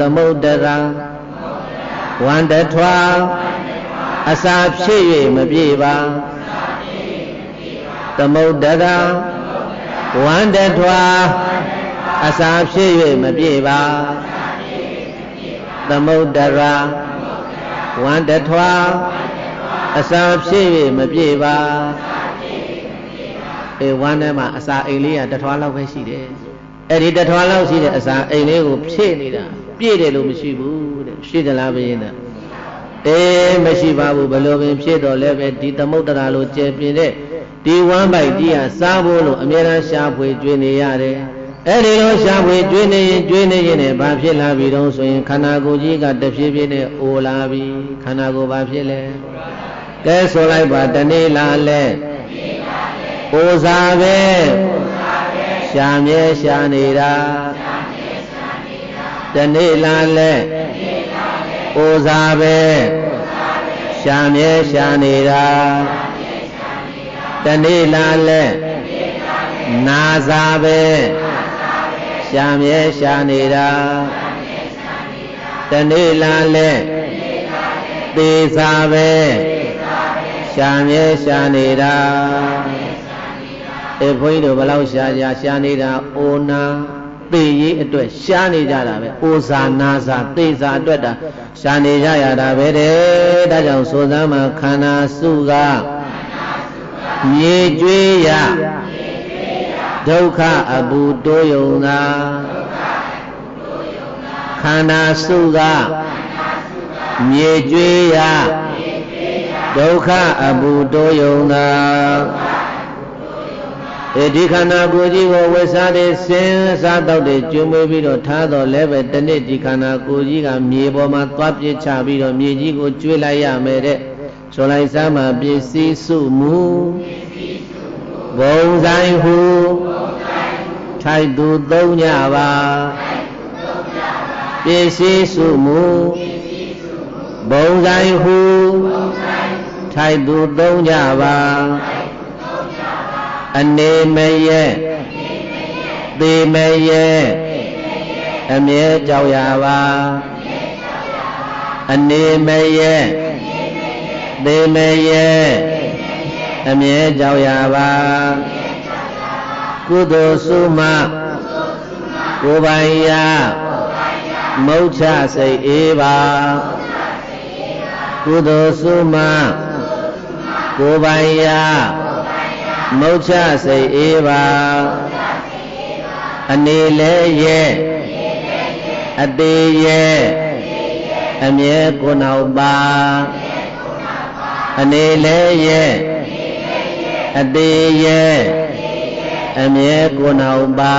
သမုဒ္ဒရာဝန္တထွာအစာဖြစ်၍မပြေပါသမုဒ္ဒရာဝန္တထွာအစာဖြစ်၍မပြေပါသမုဒ္ဒရာဝန္တထွာအစာဖြစ်၍မပြေပါဝမ်းထဲမှာအစာအိမ်လေးကတထွားလောက်ပဲရှိတယ်အဲ့ဒီတထွားလောက်ရှိတဲ့အစာအိမ်လေးကိုဖြည့်နေတာပြည့်တယ်လို့မရှိဘူးတဲ့ရှိသလားဘုရင်တဲ့မရှိပါဘူးဘယ်လိုပင်ဖြည့်တော်လဲပဲဒီသမုဒ္ဒရာလိုကျယ်ပြင်းတဲ့ဒီဝမ်းပိုက်ကြီးဟာစားဖို့လို့အများအားရှာဖွေကြွေးနေရတယ်အဲ့ဒီလိုရှာဖွေကြွေးနေရင်နဲ့ဘာဖြစ်လာပြီတော့ဆိုရင်ခန္ဓာကိုယ်ကြီးကတဖြည်းဖြည်းနဲ့အိုလာပြီခန္ဓာကိုယ်ဘာဖြစ်လဲကဲဆိုလိုက်ပါတနေ့လာလဲအိုစားပဲရှာမြဲရှာနေတာတနေ့လာလဲအိုစားပဲရှာမြဲရှာနေတာတနေ့လာလဲနာစားပဲရှာမြဲရှာနေတာတနေ့လာလဲသေစားပဲရှာမြဲရှာနေတာဘုန်းကြီးတို့ဘယ်လောက်ရှာနေတာအိုနာသေရေးအတွက်ရှာနေကြတာပဲအိုစာနာစာသေစာအတွက်တာရှာနေကြရတာပဲတဲ့ဒါကြောင့်ဆိုသမ်းမှာခန္ဓာစုကမြေကျွေးရဒုက္ခအပူတိုးယုံသာခန္ဓာစုကမြေကျွေးရဒုက္ခအပူတိုးယုံသာဒီခန္ဓာကိုယ်ကြီးကိုဝိစားတဲ့စင်စားတော့တဲ့ကျွမ်းမွေးပြီးတော့ထားတော့လည်းပဲတနေ့ဒီခန္ဓာကိုယ်ကြီးကမြေပေါ်မှာသွားပြစ်ချပြီးတော့မြေကြီးကိုကျွေးလိုက်ရမယ်တဲ့ဆိုလိုက်စားမှာပစ္စည်းစုမှုဘုံဆိုင်ဟုထိုက်သူသုံးကြပါပစ္စည်းစုမှုဘုံဆိုင်ဟုထိုက်သူသုံးကြပါအနေမရဲ့သေမရဲ့အမြဲကြောက်ရပါအနေမရဲ့သေမရဲ့အမြဲကြောက်ရပါကုသိုလ်စုမှကိုယ်ပိုင်ရာမုတ်ချစိတ်အေးပါကုသိုလ်စုမှကိုယ်ပိုင်ရာမုတ်ချစိတ်အေးပါအနေလဲရဲ့အသေးရဲ့အမြဲကိုနောက်ပါအနေလဲရဲ့အသေးရဲ့အမြဲကိုနောက်ပါ